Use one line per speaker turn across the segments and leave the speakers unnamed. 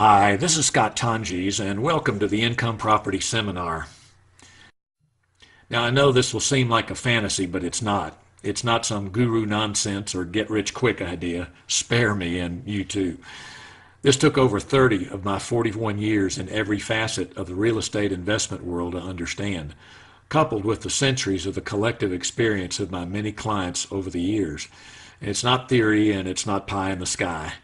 Hi, this is Scott Tonges, and welcome to the Income Property Seminar. Now, I know this will seem like a fantasy, but it's not. It's not some guru nonsense or get-rich-quick idea. Spare me, and you too. This took over 30 of my 41 years in every facet of the real estate investment world to understand, coupled with the centuries of the collective experience of my many clients over the years. It's not theory, and it's not pie in the sky.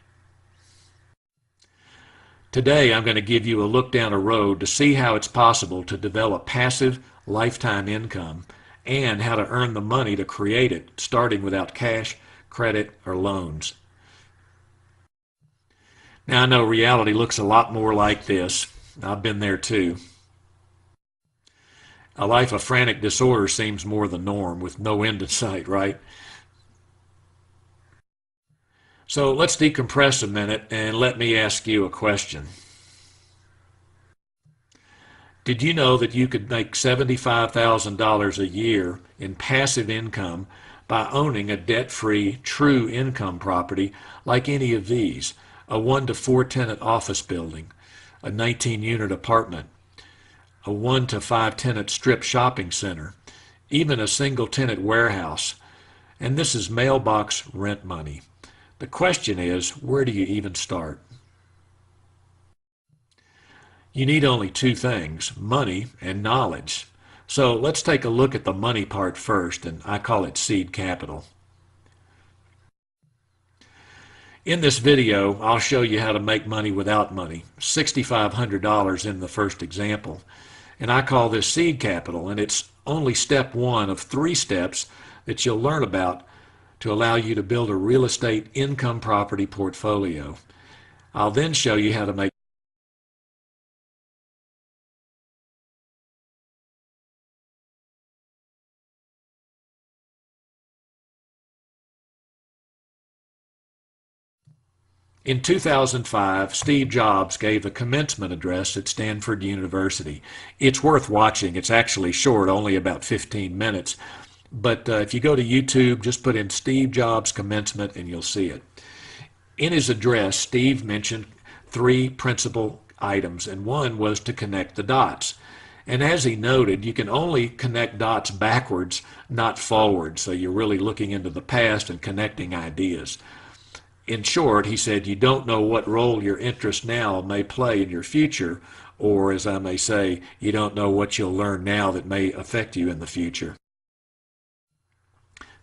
Today, I'm going to give you a look down a road to see how it's possible to develop passive lifetime income and how to earn the money to create it, starting without cash, credit, or loans. Now, I know reality looks a lot more like this. I've been there too. A life of frantic disorder seems more the norm with no end in sight, right? So let's decompress a minute and let me ask you a question. Did you know that you could make $75,000 a year in passive income by owning a debt-free true income property like any of these? A 1 to 4 tenant office building, a 19-unit apartment, a 1 to 5 tenant strip shopping center, even a single tenant warehouse. And this is mailbox rent money. The question is, where do you even start? You need only two things, money and knowledge. So let's take a look at the money part first, and I call it seed capital. In this video, I'll show you how to make money without money, $6,500 in the first example. And I call this seed capital, and it's only step one of 3 steps that you'll learn about to allow you to build a real estate income property portfolio. I'll then show you how to make In 2005, Steve Jobs gave a commencement address at Stanford University. It's worth watching. It's actually short, only about 15 minutes. But if you go to YouTube, just put in Steve Jobs commencement and you'll see it. In his address, Steve mentioned 3 principal items, and one was to connect the dots. And as he noted, you can only connect dots backwards, not forward. So you're really looking into the past and connecting ideas. In short, he said, you don't know what role your interest now may play in your future, or as I may say, you don't know what you'll learn now that may affect you in the future.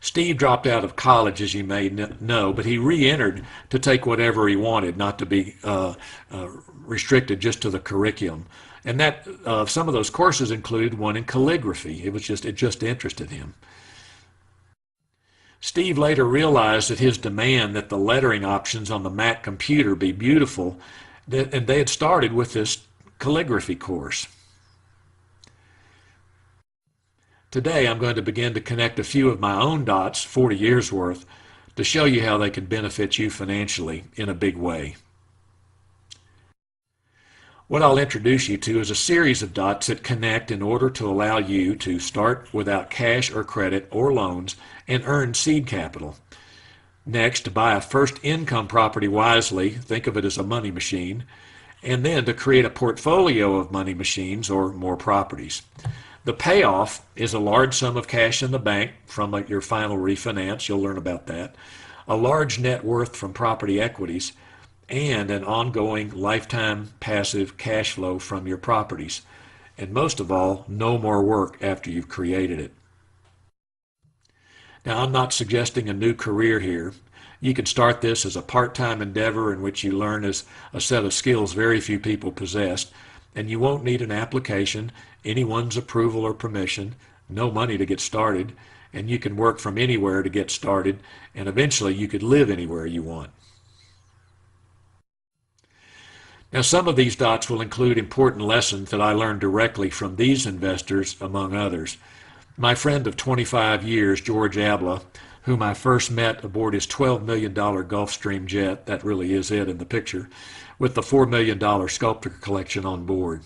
Steve dropped out of college, as you may know, but he re-entered to take whatever he wanted, not to be restricted just to the curriculum. And that some of those courses included one in calligraphy. It just interested him. Steve later realized that his demand that the lettering options on the Mac computer be beautiful, and they had started with this calligraphy course. Today I'm going to begin to connect a few of my own dots, 40 years worth, to show you how they can benefit you financially in a big way. What I'll introduce you to is a series of dots that connect in order to allow you to start without cash or credit or loans and earn seed capital. Next, to buy a first income property wisely, think of it as a money machine, and then to create a portfolio of money machines or more properties. The payoff is a large sum of cash in the bank from your final refinance, you'll learn about that, a large net worth from property equities, and an ongoing lifetime passive cash flow from your properties. And most of all, no more work after you've created it. Now, I'm not suggesting a new career here. You can start this as a part-time endeavor in which you learn as a set of skills very few people possess, and you won't need an application, anyone's approval or permission, no money to get started, and you can work from anywhere to get started, and eventually you could live anywhere you want. Now, some of these dots will include important lessons that I learned directly from these investors, among others. My friend of 25 years, George Abla, whom I first met aboard his $12 million Gulfstream jet, that really is it in the picture, with the $4 million sculpture collection on board.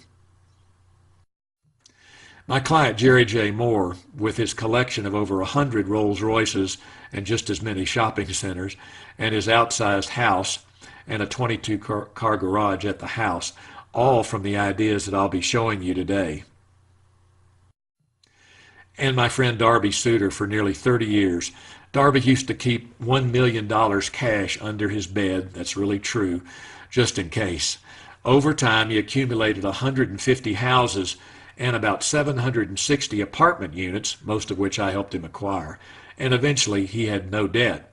My client, Jerry J. Moore, with his collection of over 100 Rolls Royces and just as many shopping centers, and his outsized house, and a 22 car garage at the house, all from the ideas that I'll be showing you today. And my friend Darby Suter for nearly 30 years. Darby used to keep $1 million cash under his bed, that's really true, just in case. Over time, he accumulated 150 houses and about 760 apartment units, most of which I helped him acquire, and eventually he had no debt.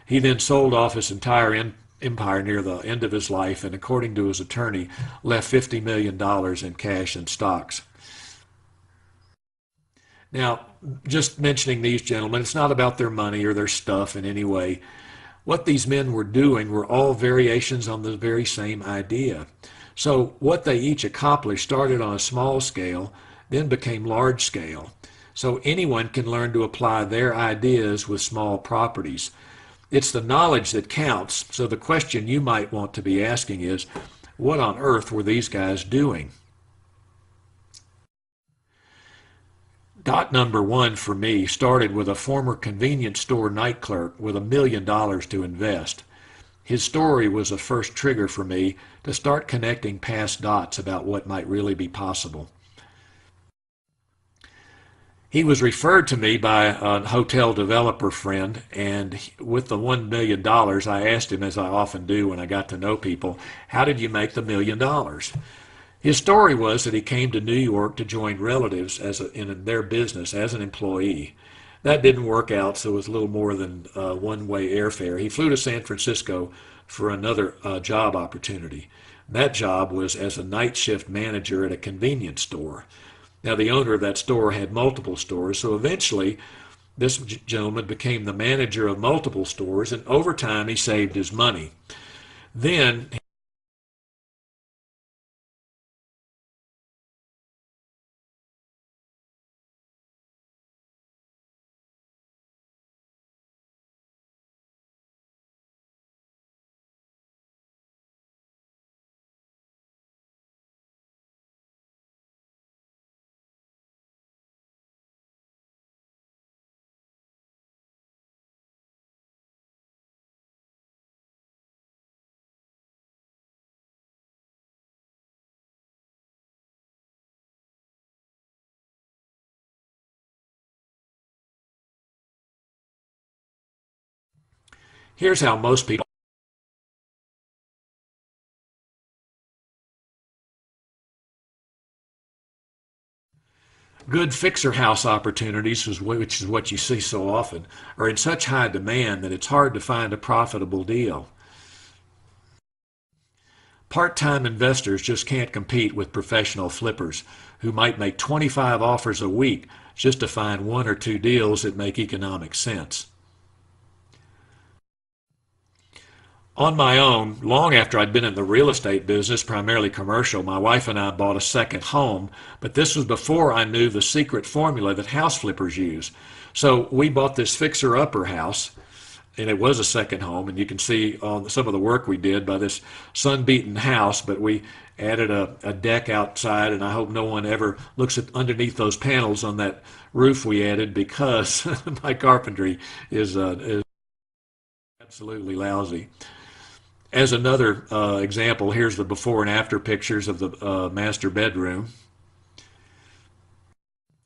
He then sold off his entire empire near the end of his life and, according to his attorney, left $50 million in cash and stocks. Now, just mentioning these gentlemen, it's not about their money or their stuff in any way. What these men were doing were all variations on the very same idea. So what they each accomplished started on a small scale, then became large scale. So anyone can learn to apply their ideas with small properties. It's the knowledge that counts. So the question you might want to be asking is, what on earth were these guys doing? Dot number one for me started with a former convenience store night clerk with $1 million to invest. His story was a first trigger for me to start connecting past dots about what might really be possible. He was referred to me by a hotel developer friend, and with the $1 million, I asked him, as I often do when I got to know people, how did you make the $1 million? His story was that he came to New York to join relatives in their business as an employee. That didn't work out, so it was a little more than one-way airfare. He flew to San Francisco for another job opportunity. That job was as a night shift manager at a convenience store. Now, the owner of that store had multiple stores, so eventually this gentleman became the manager of multiple stores, and over time he saved his money. Then here's how most people. Good fixer house opportunities, which is what you see so often, are in such high demand that it's hard to find a profitable deal. Part-time investors just can't compete with professional flippers who might make 25 offers a week just to find one or two deals that make economic sense. On my own, long after I'd been in the real estate business, primarily commercial, my wife and I bought a second home, but this was before I knew the secret formula that house flippers use. So we bought this fixer-upper house, and it was a second home, and you can see on some of the work we did by this sun-beaten house, but we added a deck outside, and I hope no one ever looks at underneath those panels on that roof we added, because my carpentry is absolutely lousy. As another example, here's the before and after pictures of the master bedroom.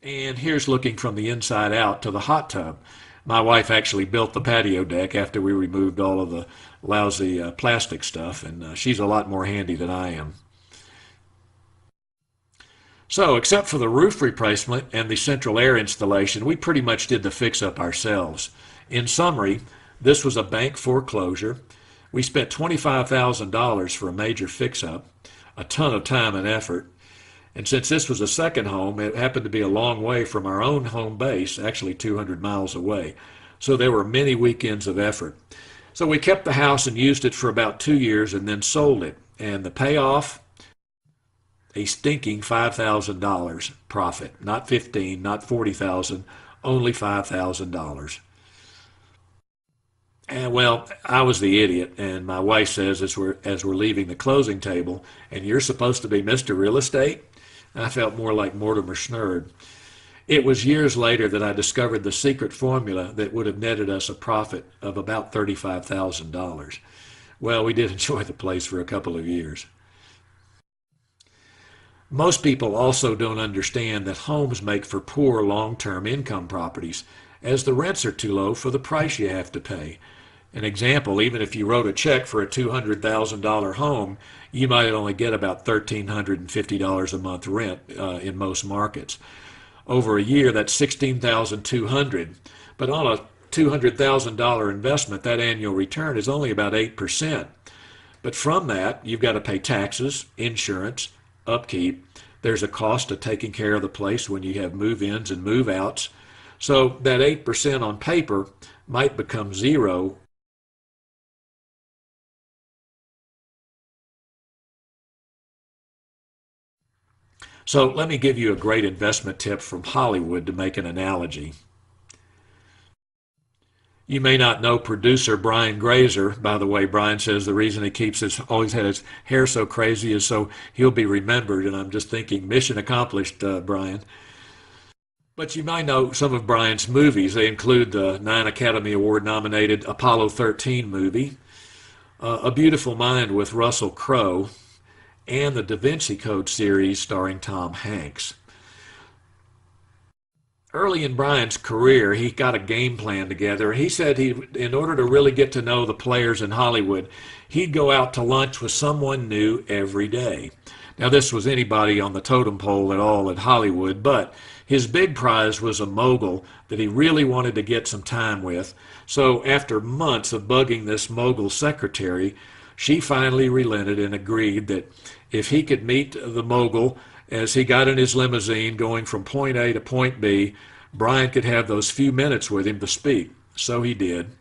And here's looking from the inside out to the hot tub. My wife actually built the patio deck after we removed all of the lousy plastic stuff, and she's a lot more handy than I am. So, except for the roof replacement and the central air installation, we pretty much did the fix-up ourselves. In summary, this was a bank foreclosure. We spent $25,000 for a major fix-up, a ton of time and effort, and since this was a second home, it happened to be a long way from our own home base, actually 200 miles away. So there were many weekends of effort. So we kept the house and used it for about 2 years and then sold it. And the payoff, a stinking $5,000 profit. Not 15, not 40,000, only $5,000. And well, I was the idiot, and my wife says as we're leaving the closing table, and you're supposed to be Mr. Real Estate? I felt more like Mortimer Snerd. It was years later that I discovered the secret formula that would have netted us a profit of about $35,000. Well, we did enjoy the place for a couple of years. Most people also don't understand that homes make for poor long-term income properties, as the rents are too low for the price you have to pay. An example, even if you wrote a check for a $200,000 home, you might only get about $1,350 a month rent in most markets. Over a year, that's $16,200. But on a $200,000 investment, that annual return is only about 8%. But from that, you've got to pay taxes, insurance, upkeep. There's a cost of taking care of the place when you have move-ins and move-outs. So that 8% on paper might become zero. So let me give you a great investment tip from Hollywood to make an analogy. You may not know producer Brian Grazer. By the way, Brian says the reason he keeps his always had his hair so crazy is so he'll be remembered. And I'm just thinking, mission accomplished, Brian. But you might know some of Brian's movies. They include the 9 Academy Award nominated Apollo 13 movie, A Beautiful Mind with Russell Crowe, and the Da Vinci Code series starring Tom Hanks. Early in Brian's career, he got a game plan together. He said in order to really get to know the players in Hollywood, he'd go out to lunch with someone new every day. Now, this was anybody on the totem pole at all at Hollywood, but his big prize was a mogul that he really wanted to get some time with. So after months of bugging this mogul secretary, she finally relented and agreed that if he could meet the mogul as he got in his limousine going from point A to point B, Brian could have those few minutes with him to speak. So he did.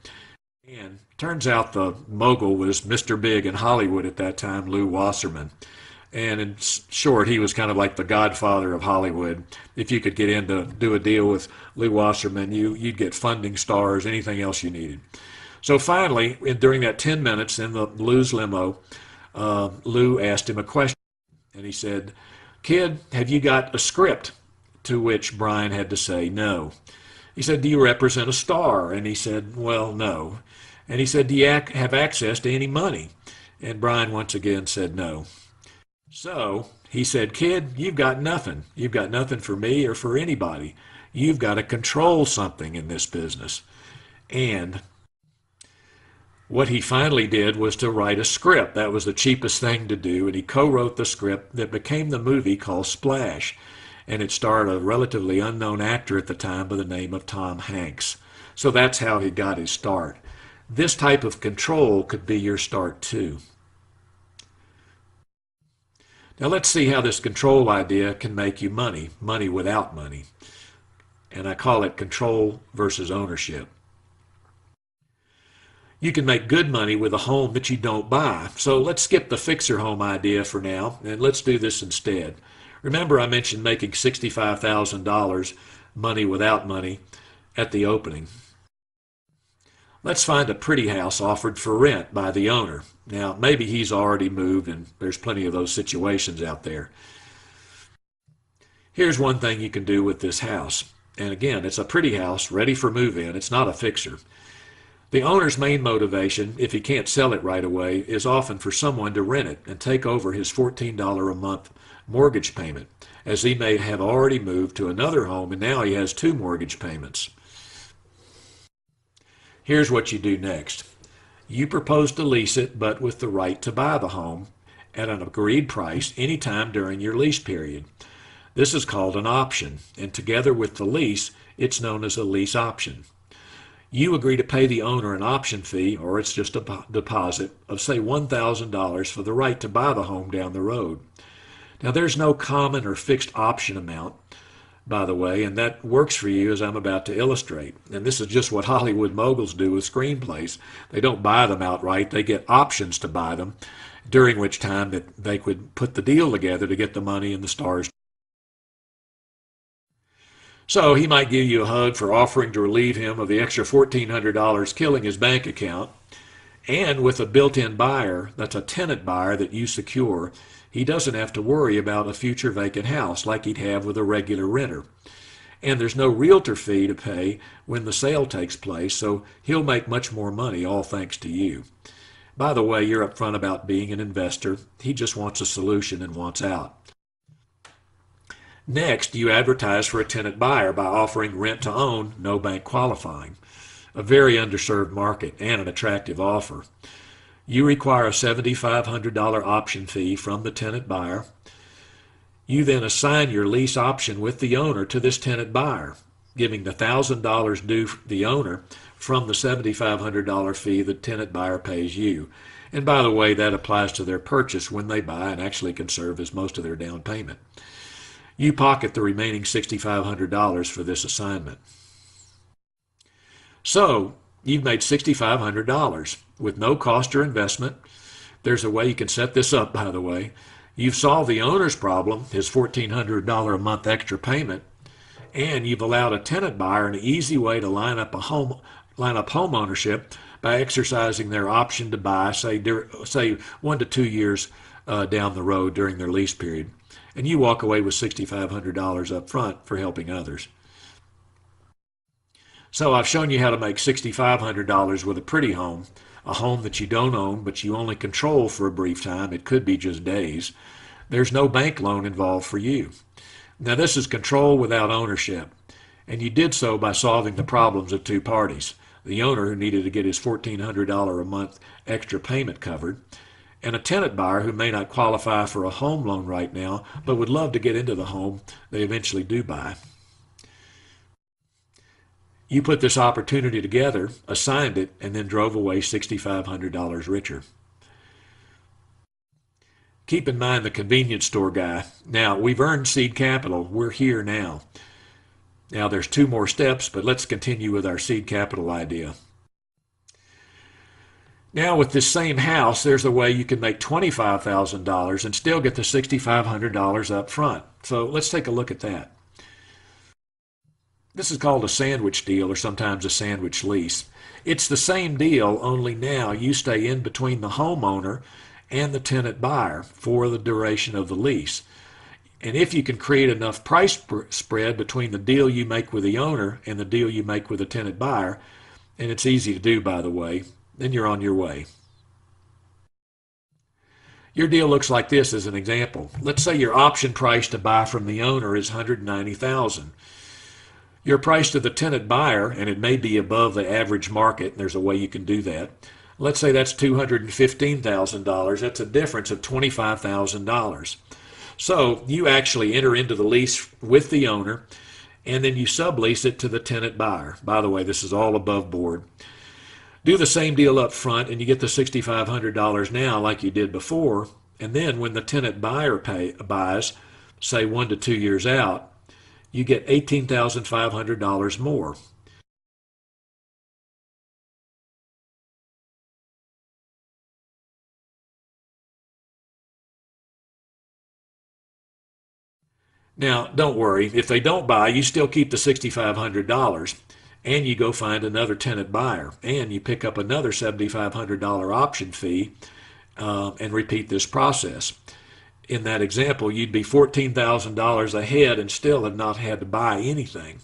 And turns out the mogul was Mr. Big in Hollywood at that time, Lew Wasserman. And in short, he was kind of like the godfather of Hollywood. If you could get in to do a deal with Lew Wasserman, you'd get funding stars, anything else you needed. So finally, during that 10 minutes in the Lew's limo, Lew asked him a question. And he said, "Kid, have you got a script?" To which Brian had to say no. He said, "Do you represent a star?" And he said, "Well, no." And he said, "Do you have access to any money?" And Brian once again said no. So he said, "Kid, you've got nothing. You've got nothing for me or for anybody. You've got to control something in this business." And what he finally did was to write a script. That was the cheapest thing to do, and he co-wrote the script that became the movie called Splash, and it starred a relatively unknown actor at the time by the name of Tom Hanks. So that's how he got his start. This type of control could be your start too. Now let's see how this control idea can make you money, money without money. And I call it control versus ownership. You can make good money with a home that you don't buy. So let's skip the fixer home idea for now, and let's do this instead. Remember I mentioned making $65,000 money without money at the opening. Let's find a pretty house offered for rent by the owner. Now, maybe he's already moved, and there's plenty of those situations out there. Here's one thing you can do with this house. And again, it's a pretty house ready for move-in. It's not a fixer. The owner's main motivation, if he can't sell it right away, is often for someone to rent it and take over his $14 a month mortgage payment, as he may have already moved to another home and now he has two mortgage payments. Here's what you do next. You propose to lease it, but with the right to buy the home at an agreed price anytime during your lease period. This is called an option, and together with the lease, it's known as a lease option. You agree to pay the owner an option fee, or it's just a deposit, of say $1,000 for the right to buy the home down the road. Now there's no common or fixed option amount, by the way, and that works for you as I'm about to illustrate. And this is just what Hollywood moguls do with screenplays. They don't buy them outright, they get options to buy them, during which time that they could put the deal together to get the money and the stars. So he might give you a hug for offering to relieve him of the extra $1,400 killing his bank account. And with a built-in buyer, that's a tenant buyer that you secure, he doesn't have to worry about a future vacant house like he'd have with a regular renter. And there's no realtor fee to pay when the sale takes place, so he'll make much more money, all thanks to you. By the way, you're upfront about being an investor. He just wants a solution and wants out. Next, you advertise for a tenant buyer by offering rent to own, no bank qualifying, a very underserved market and an attractive offer. You require a $7,500 option fee from the tenant buyer. You then assign your lease option with the owner to this tenant buyer, giving the $1,000 due the owner from the $7,500 fee the tenant buyer pays you. And by the way, that applies to their purchase when they buy and actually can serve as most of their down payment. You pocket the remaining $6,500 for this assignment. So, you've made $6,500 with no cost or investment. There's a way you can set this up, by the way. You've solved the owner's problem, his $1,400 a month extra payment, and you've allowed a tenant buyer an easy way to line up home ownership by exercising their option to buy, say 1 to 2 years down the road during their lease period. And you walk away with $6,500 up front for helping others. So I've shown you how to make $6,500 with a pretty home, a home that you don't own but you only control for a brief time. It could be just days. There's no bank loan involved for you. Now this is control without ownership, and you did so by solving the problems of two parties. The owner who needed to get his $1,400 a month extra payment covered, and a tenant buyer who may not qualify for a home loan right now but would love to get into the home they eventually do buy. You put this opportunity together, assigned it, and then drove away $6,500 richer. Keep in mind the convenience store guy. Now, we've earned seed capital. We're here now. Now, there's 2 more steps, but let's continue with our seed capital idea. Now, with this same house, there's a way you can make $25,000 and still get the $6,500 up front. So let's take a look at that. This is called a sandwich deal, or sometimes a sandwich lease. It's the same deal, only now you stay in between the homeowner and the tenant buyer for the duration of the lease. And if you can create enough price spread between the deal you make with the owner and the deal you make with the tenant buyer, and it's easy to do, by the way, then you're on your way. Your deal looks like this as an example. Let's say your option price to buy from the owner is $190,000. Your price to the tenant buyer, and it may be above the average market, and there's a way you can do that. Let's say that's $215,000. That's a difference of $25,000. So you actually enter into the lease with the owner, and then you sublease it to the tenant buyer. By the way, this is all above board. Do the same deal up front, and you get the $6,500 now like you did before. And then when the tenant buyer buys, say 1 to 2 years out, you get $18,500 more. Now, don't worry. If they don't buy, you still keep the $6,500, and you go find another tenant buyer, and you pick up another $7,500 option fee and repeat this process. In that example, you'd be $14,000 ahead and still have not had to buy anything.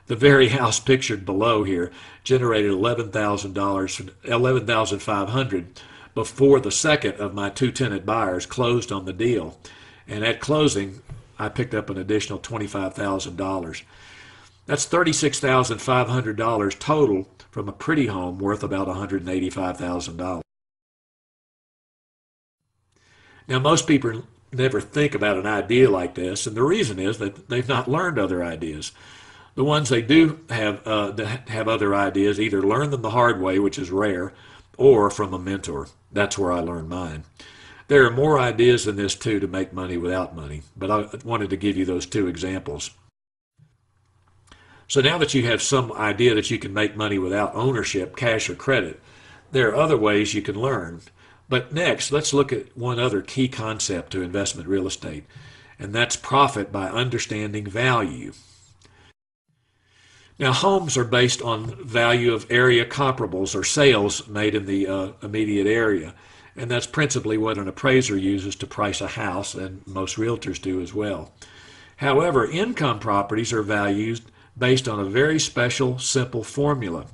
The very house pictured below here generated $11,500 before the second of my 2 tenant buyers closed on the deal. And at closing, I picked up an additional $25,000. That's $36,500 total from a pretty home worth about $185,000. Now, most people never think about an idea like this, and the reason is that they've not learned other ideas. The ones they do have that have other ideas either learn them the hard way, which is rare, or from a mentor. That's where I learned mine. There are more ideas than this, too, to make money without money, but I wanted to give you those 2 examples. So now that you have some idea that you can make money without ownership, cash, or credit, there are other ways you can learn. But next, let's look at one other key concept to investment real estate, and that's profit by understanding value. Now, homes are based on value of area comparables or sales made in the immediate area, and that's principally what an appraiser uses to price a house, and most realtors do as well. However, income properties are valued based on a very special, simple formula.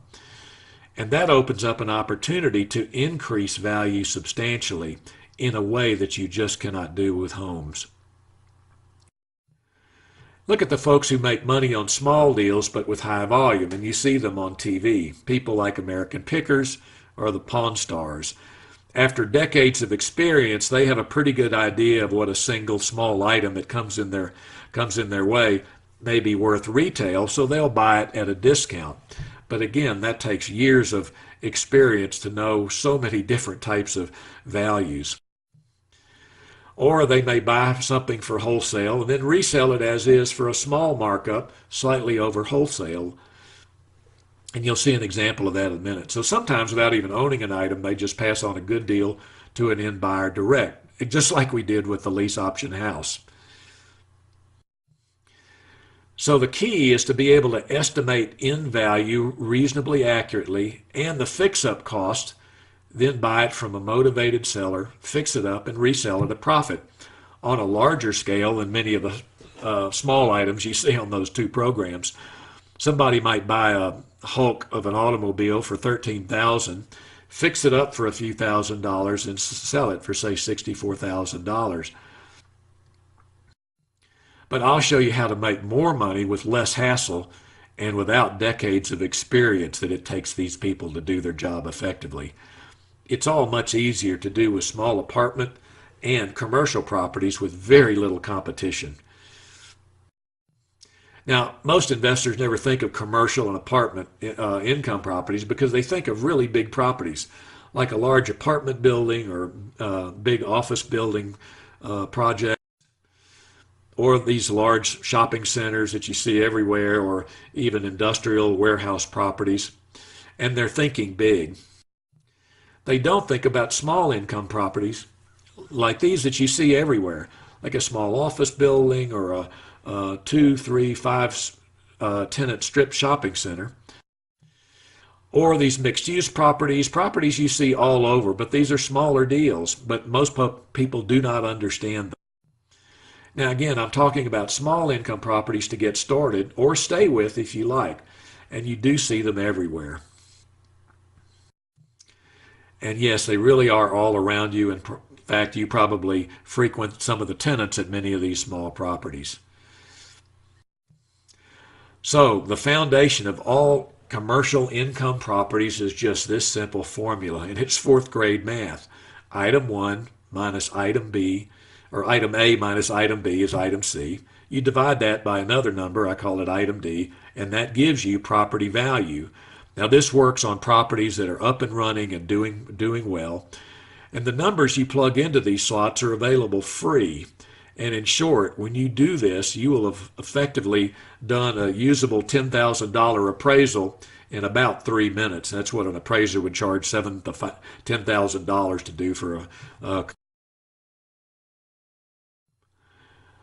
And that opens up an opportunity to increase value substantially in a way that you just cannot do with homes. Look at the folks who make money on small deals but with high volume, and you see them on TV. People like American Pickers or the Pawn Stars. After decades of experience, they have a pretty good idea of what a single small item that comes in their way may be worth retail, so they'll buy it at a discount. But again, that takes years of experience to know so many different types of values. Or they may buy something for wholesale and then resell it as is for a small markup, slightly over wholesale. And you'll see an example of that in a minute. So sometimes without even owning an item, they just pass on a good deal to an end buyer direct, just like we did with the lease option house. So the key is to be able to estimate end value reasonably accurately and the fix-up cost, then buy it from a motivated seller, fix it up, and resell at a profit on a larger scale than many of the small items you see on those two programs. Somebody might buy a Hulk of an automobile for $13,000, fix it up for a few $1,000s, and sell it for, say, $64,000. But I'll show you how to make more money with less hassle and without decades of experience that it takes these people to do their job effectively. It's all much easier to do with small apartment and commercial properties with very little competition. Now, most investors never think of commercial and apartment income properties because they think of really big properties, like a large apartment building or big office building project, or these large shopping centers that you see everywhere, or even industrial warehouse properties, and they're thinking big. They don't think about small income properties like these that you see everywhere, like a small office building or a 2, 3, 5 tenant strip shopping center, or these mixed-use properties you see all over, but these are smaller deals, but most people do not understand them. Now again, I'm talking about small income properties to get started or stay with if you like, and you do see them everywhere. And yes, they really are all around you. In fact, you probably frequent some of the tenants at many of these small properties. So the foundation of all commercial income properties is just this simple formula, and it's fourth grade math. Item 1 minus item B, or item A minus item B is item C. You divide that by another number, I call it item D, and that gives you property value. Now this works on properties that are up and running and doing well. And the numbers you plug into these slots are available free. And in short, when you do this, you will have effectively done a usable $10,000 appraisal in about 3 minutes. That's what an appraiser would charge $7,000 to $10,000 to do for a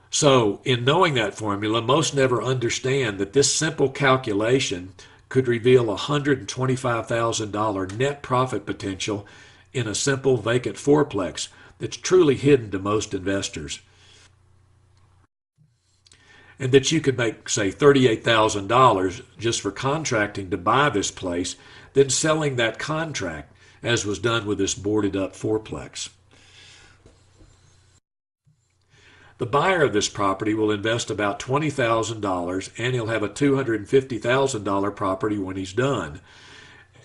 So in knowing that formula, most never understand that this simple calculation could reveal a $125,000 net profit potential in a simple vacant fourplex that's truly hidden to most investors. And that you could make, say, $38,000 just for contracting to buy this place, then selling that contract, as was done with this boarded up fourplex. The buyer of this property will invest about $20,000 and he'll have a $250,000 property when he's done.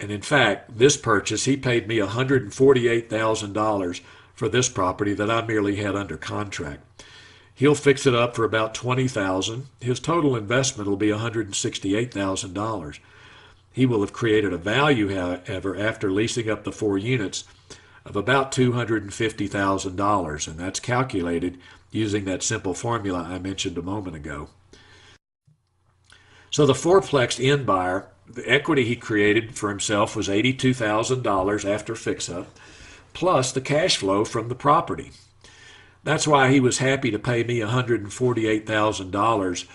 And in fact, this purchase, he paid me $148,000 for this property that I merely had under contract. He'll fix it up for about $20,000. His total investment will be $168,000. He will have created a value, however, after leasing up the 4 units of about $250,000, and that's calculated using that simple formula I mentioned a moment ago. So the fourplex end buyer, the equity he created for himself was $82,000 after fix-up, plus the cash flow from the property. That's why he was happy to pay me $148,000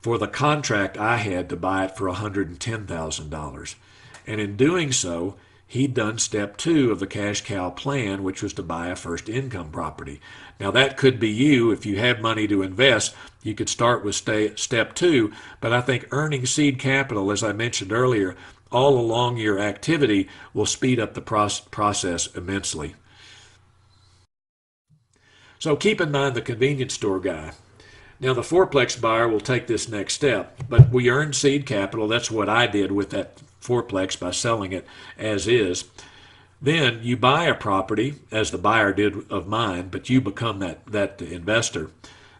for the contract I had to buy it for $110,000. And in doing so, he'd done step 2 of the cash cow plan, which was to buy a first income property. Now that could be you. If you have money to invest, you could start with step 2, but I think earning seed capital, as I mentioned earlier, all along your activity will speed up the process immensely. So keep in mind the convenience store guy. Now, the fourplex buyer will take this next step, but we earn seed capital. That's what I did with that fourplex by selling it as is. Then you buy a property, as the buyer did of mine, but you become that investor.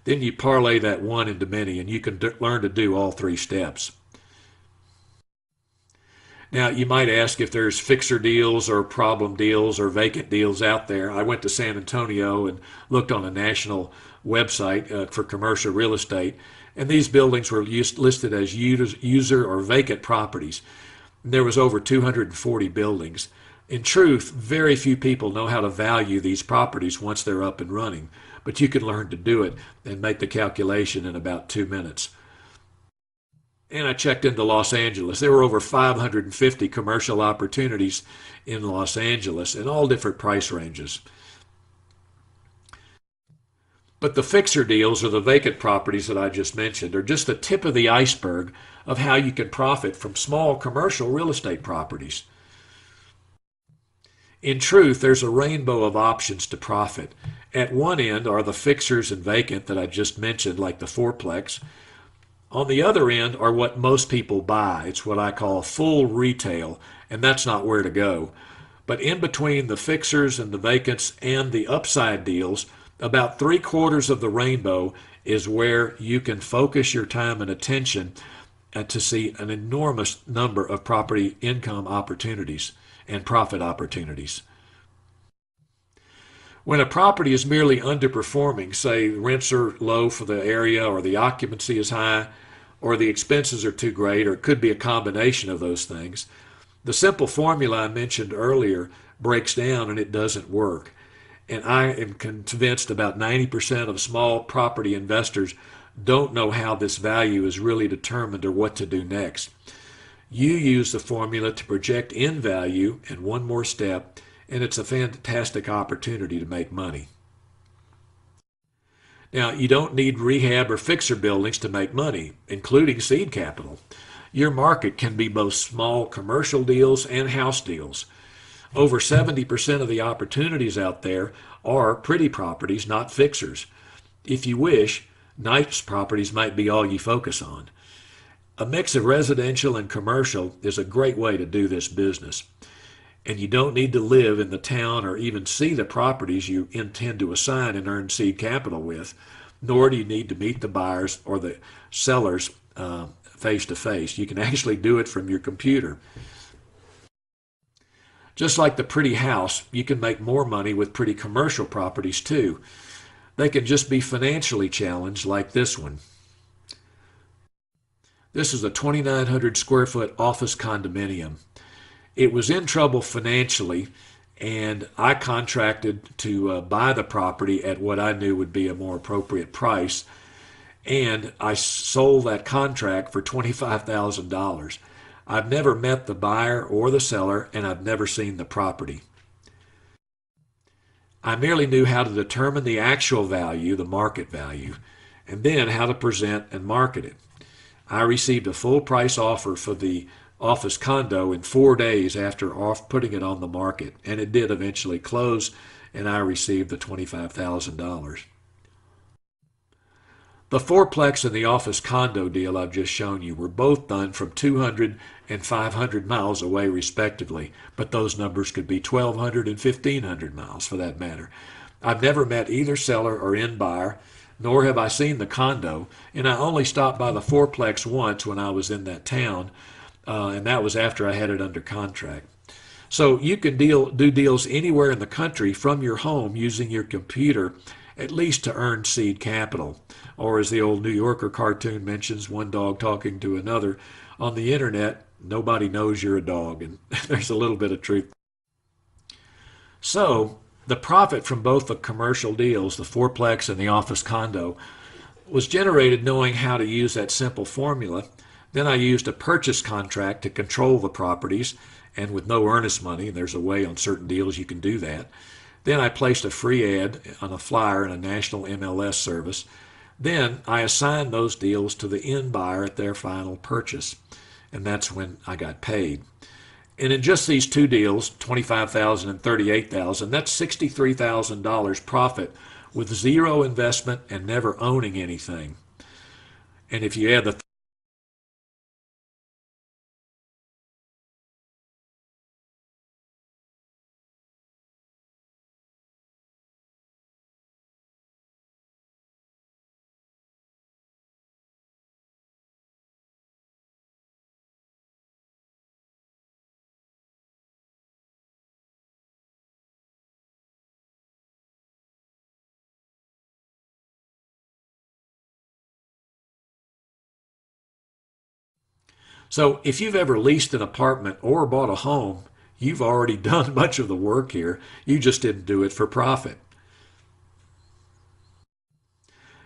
Then you parlay that one into many, and you can learn to do all three steps. Now, you might ask if there's fixer deals or problem deals or vacant deals out there. I went to San Antonio and looked on a national website for commercial real estate, and these buildings were listed as user or vacant properties. There was over 240 buildings. In truth, very few people know how to value these properties once they're up and running, but you can learn to do it and make the calculation in about 2 minutes. And I checked into Los Angeles. There were over 550 commercial opportunities in Los Angeles in all different price ranges. But the fixer deals, or the vacant properties that I just mentioned, are just the tip of the iceberg of how you can profit from small commercial real estate properties. In truth, there's a rainbow of options to profit. At one end are the fixers and vacant that I just mentioned, like the fourplex. On the other end are what most people buy. It's what I call full retail, and that's not where to go. But in between the fixers and the vacants and the upside deals, about 3/4 of the rainbow is where you can focus your time and attention to see an enormous number of property income opportunities and profit opportunities. When a property is merely underperforming, say rents are low for the area, or the occupancy is high, or the expenses are too great, or it could be a combination of those things, the simple formula I mentioned earlier breaks down and it doesn't work. And I am convinced about 90% of small property investors don't know how this value is really determined or what to do next. You use the formula to project in value and one more step, and it's a fantastic opportunity to make money. Now, you don't need rehab or fixer buildings to make money, including seed capital. Your market can be both small commercial deals and house deals. Over 70% of the opportunities out there are pretty properties, not fixers. If you wish, nice properties might be all you focus on. A mix of residential and commercial is a great way to do this business. And you don't need to live in the town or even see the properties you intend to assign and earn seed capital with, nor do you need to meet the buyers or the sellers face to face. You can actually do it from your computer. Just like the pretty house, you can make more money with pretty commercial properties too. They can just be financially challenged, like this one. This is a 2,900 square foot office condominium. It was in trouble financially, and I contracted to buy the property at what I knew would be a more appropriate price, and I sold that contract for $25,000. I've never met the buyer or the seller, and I've never seen the property. I merely knew how to determine the actual value, the market value, and then how to present and market it. I received a full price offer for the office condo in 4 days after putting it on the market, and it did eventually close, and I received the $25,000. The fourplex and the office condo deal I've just shown you were both done from 200 and 500 miles away respectively, but those numbers could be 1,200 and 1,500 miles for that matter. I've never met either seller or end buyer, nor have I seen the condo, and I only stopped by the fourplex once when I was in that town, and that was after I had it under contract. So you can do deals anywhere in the country from your home using your computer, at least to earn seed capital. Or as the old New Yorker cartoon mentions, one dog talking to another. On the internet, nobody knows you're a dog, and there's a little bit of truth. So the profit from both the commercial deals, the fourplex and the office condo, was generated knowing how to use that simple formula. Then I used a purchase contract to control the properties, and with no earnest money, and there's a way on certain deals you can do that. Then I placed a free ad on a flyer in a national MLS service. Then I assigned those deals to the end buyer at their final purchase. and that's when I got paid. And in just these two deals, 25,000 and 38,000, that's $63,000 profit with zero investment and never owning anything. And if you add the So if you've ever leased an apartment or bought a home, you've already done much of the work here. You just didn't do it for profit.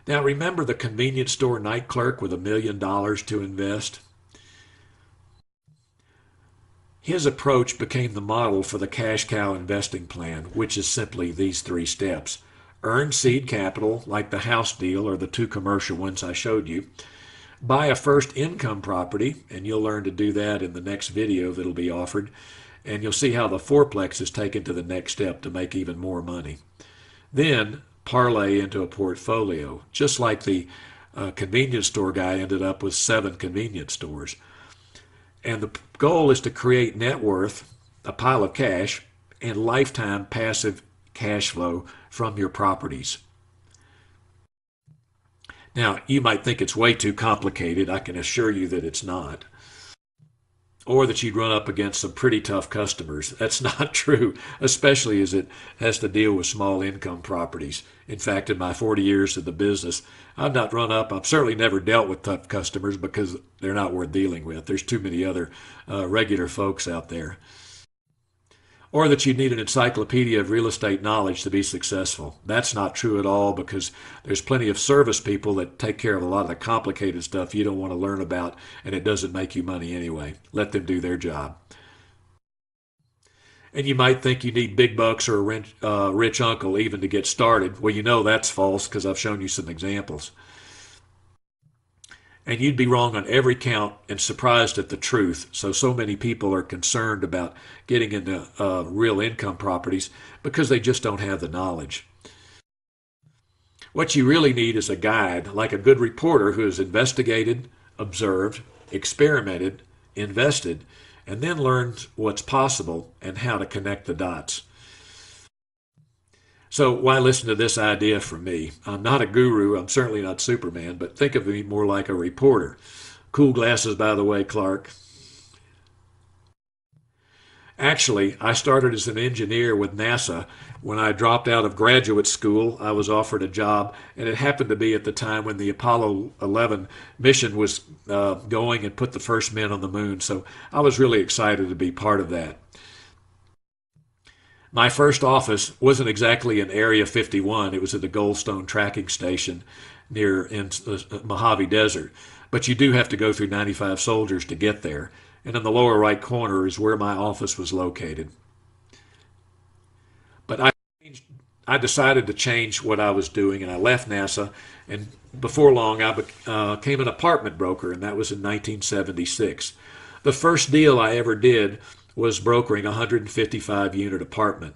Now remember the convenience store night clerk with $1 million to invest? His approach became the model for the cash cow investing plan, which is simply these three steps. Earn seed capital, like the house deal or the two commercial ones I showed you. Buy a first income property, and you'll learn to do that in the next video that'll be offered. And you'll see how the fourplex is taken to the next step to make even more money. Then parlay into a portfolio, just like the convenience store guy ended up with 7 convenience stores. And the goal is to create net worth, a pile of cash, and lifetime passive cash flow from your properties. Now, you might think it's way too complicated. I can assure you that it's not. Or that you'd run up against some pretty tough customers. That's not true, especially as it has to deal with small income properties. In fact, in my 40 years of the business, I've certainly never dealt with tough customers because they're not worth dealing with. There's too many other regular folks out there. Or that you need an encyclopedia of real estate knowledge to be successful. That's not true at all because there's plenty of service people that take care of a lot of the complicated stuff you don't want to learn about and it doesn't make you money anyway. Let them do their job. And you might think you need big bucks or a rich uncle even to get started. Well, you know that's false because I've shown you some examples. And you'd be wrong on every count and surprised at the truth. So many people are concerned about getting into real income properties because they just don't have the knowledge. What you really need is a guide, like a good reporter who has investigated, observed, experimented, invested, and then learned what's possible and how to connect the dots. So why listen to this idea from me? I'm not a guru, I'm certainly not Superman, but think of me more like a reporter. Cool glasses, by the way, Clark. Actually, I started as an engineer with NASA. When I dropped out of graduate school, I was offered a job, and it happened to be at the time when the Apollo 11 mission was going and put the first men on the moon. So I was really excited to be part of that. My first office wasn't exactly in Area 51. It was at the Goldstone tracking station near in the Mojave Desert. But you do have to go through 95 soldiers to get there. And in the lower right corner is where my office was located. But I decided to change what I was doing, and I left NASA. And before long, I became an apartment broker, and that was in 1976. The first deal I ever did was brokering a 155-unit apartment.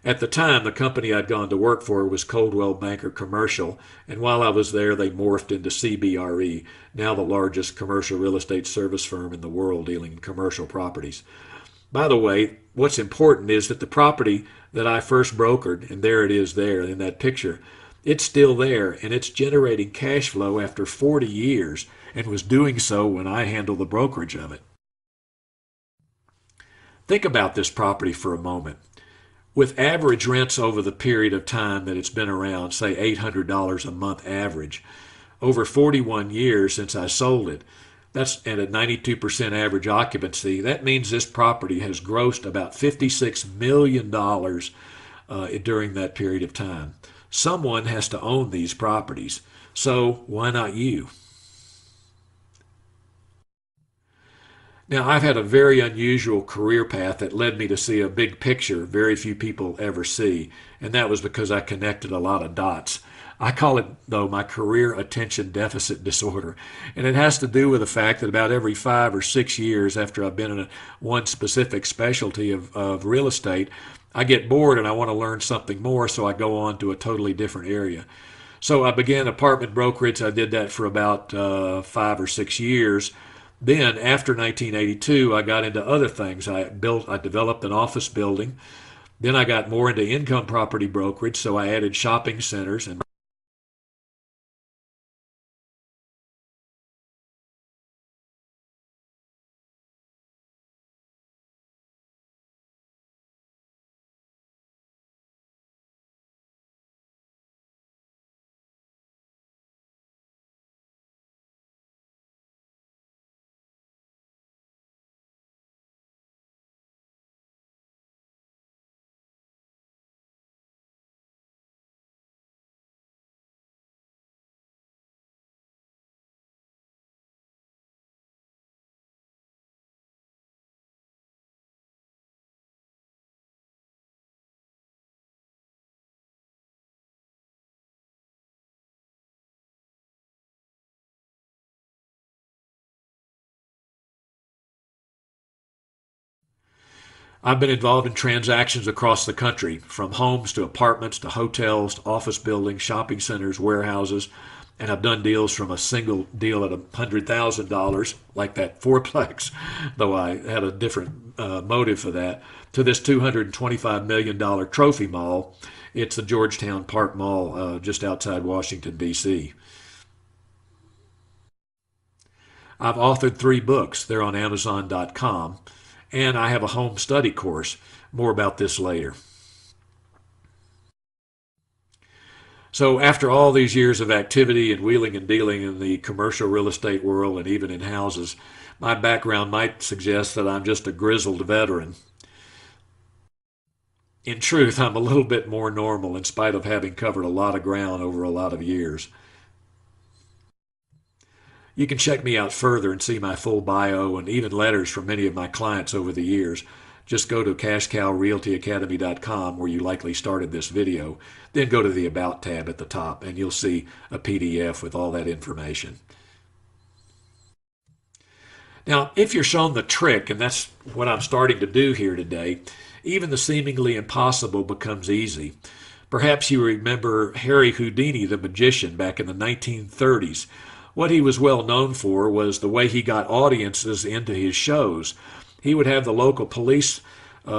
At the time, the company I'd gone to work for was Coldwell Banker Commercial, and while I was there, they morphed into CBRE, now the largest commercial real estate service firm in the world dealing in commercial properties. By the way, what's important is that the property that I first brokered, and there it is there in that picture, it's still there, and it's generating cash flow after 40 years, and was doing so when I handled the brokerage of it. Think about this property for a moment. With average rents over the period of time that it's been around, say $800 a month average, over 41 years since I sold it, that's and at 92% average occupancy, that means this property has grossed about $56 million during that period of time. Someone has to own these properties, so why not you? Now, I've had a very unusual career path that led me to see a big picture very few people ever see, and that was because I connected a lot of dots. I call it, though, my career attention deficit disorder. And it has to do with the fact that about every 5 or 6 years after I've been in one specific specialty of real estate, I get bored and I want to learn something more, so I go on to a totally different area. So I began apartment brokerage. I did that for about 5 or 6 years. Then, after 1982, I got into other things. I developed an office building. Then I got more into income property brokerage, so I added shopping centers and I've been involved in transactions across the country, from homes to apartments to hotels to office buildings, shopping centers, warehouses, and I've done deals from a single deal at $100,000, like that fourplex, though I had a different motive for that, to this $225 million trophy mall. It's the Georgetown Park Mall just outside Washington, D.C. I've authored 3 books. They're on Amazon.com. And I have a home study course. More about this later. So, after all these years of activity and wheeling and dealing in the commercial real estate world and even in houses, my background might suggest that I'm just a grizzled veteran. In truth, I'm a little bit more normal in spite of having covered a lot of ground over a lot of years. You can check me out further and see my full bio and even letters from many of my clients over the years. Just go to cashcowrealtyacademy.com where you likely started this video. Then go to the About tab at the top and you'll see a PDF with all that information. Now, if you're shown the trick, and that's what I'm starting to do here today, even the seemingly impossible becomes easy. Perhaps you remember Harry Houdini, the magician, back in the 1930s. What he was well known for was the way he got audiences into his shows. He would have the local police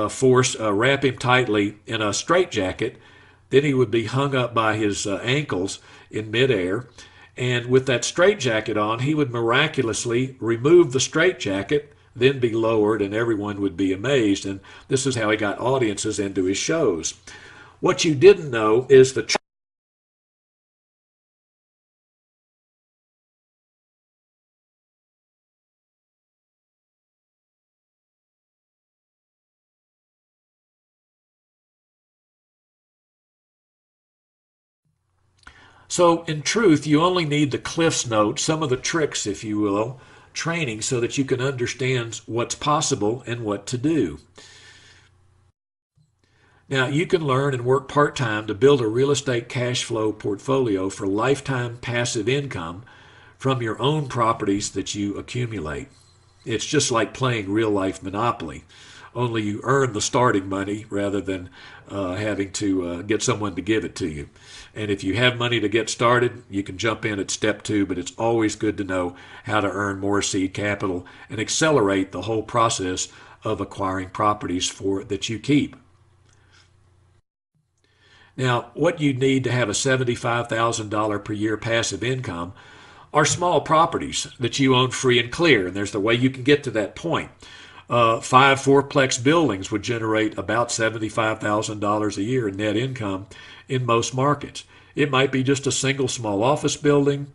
force wrap him tightly in a straitjacket. Then he would be hung up by his ankles in midair. And with that straitjacket on, he would miraculously remove the straitjacket, then be lowered, and everyone would be amazed. And this is how he got audiences into his shows. What you didn't know is the So, in truth, you only need the Cliff's Note, some of the tricks, if you will, training so that you can understand what's possible and what to do. Now, you can learn and work part time to build a real estate cash flow portfolio for lifetime passive income from your own properties that you accumulate. It's just like playing real life Monopoly, only you earn the starting money rather than having to get someone to give it to you. And if you have money to get started, you can jump in at step 2, but it's always good to know how to earn more seed capital and accelerate the whole process of acquiring properties for that you keep. Now, what you need to have a $75,000 per year passive income are small properties that you own free and clear, and there's the way you can get to that point. 5 fourplex buildings would generate about $75,000 a year in net income in most markets. It might be just a single small office building,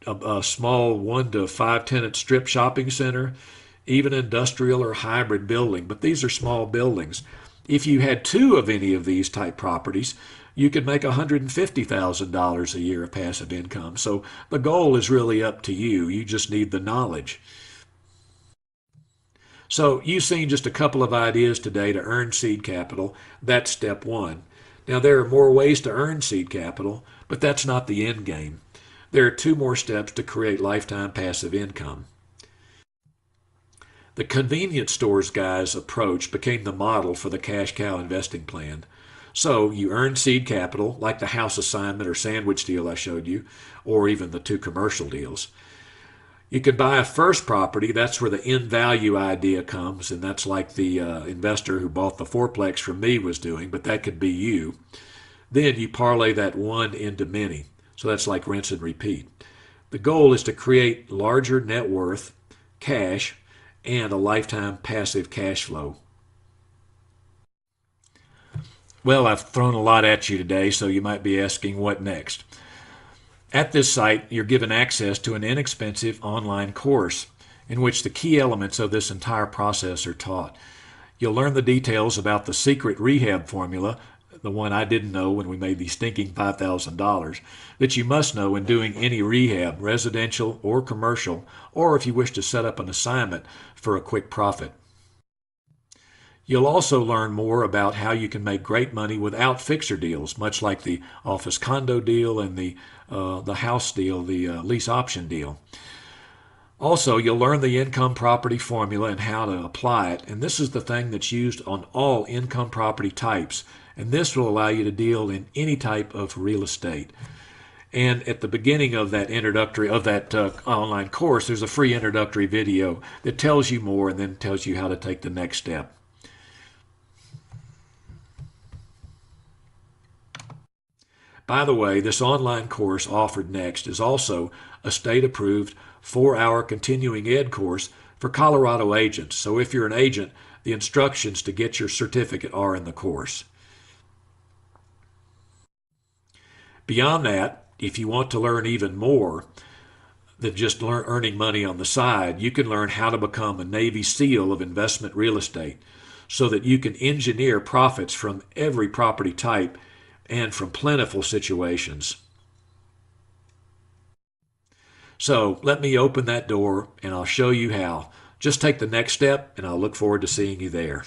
a small 1 to 5 tenant strip shopping center, even industrial or hybrid building, but these are small buildings. If you had 2 of any of these type properties, you could make $150,000 a year of passive income. So the goal is really up to you. You just need the knowledge. So you've seen just a couple of ideas today to earn seed capital. That's step one. Now there are more ways to earn seed capital, but that's not the end game. There are two more steps to create lifetime passive income. The convenience stores guy's approach became the model for the cash cow investing plan. So you earn seed capital, like the house assignment or sandwich deal I showed you, or even the two commercial deals. You can buy a first property. That's where the in value idea comes, and that's like the investor who bought the fourplex from me was doing, but that could be you. Then you parlay that one into many. So that's like rinse and repeat. The goal is to create larger net worth, cash, and a lifetime passive cash flow. Well, I've thrown a lot at you today, so you might be asking what next. At this site, you're given access to an inexpensive online course in which the key elements of this entire process are taught. You'll learn the details about the secret rehab formula, the one I didn't know when we made the stinking $5,000, that you must know in doing any rehab, residential or commercial, or if you wish to set up an assignment for a quick profit. You'll also learn more about how you can make great money without fixer deals, much like the office condo deal and the house deal, the lease option deal. Also, you'll learn the income property formula and how to apply it, and this is the thing that's used on all income property types, and this will allow you to deal in any type of real estate. And at the beginning of that online course, there's a free introductory video that tells you more and then tells you how to take the next step. By the way, this online course offered next is also a state-approved 4-hour continuing ed course for Colorado agents. So if you're an agent, the instructions to get your certificate are in the course. Beyond that, if you want to learn even more than just earning money on the side, you can learn how to become a Navy SEAL of investment real estate so that you can engineer profits from every property type and from plentiful situations. So let me open that door and I'll show you how. Just take the next step and I'll look forward to seeing you there.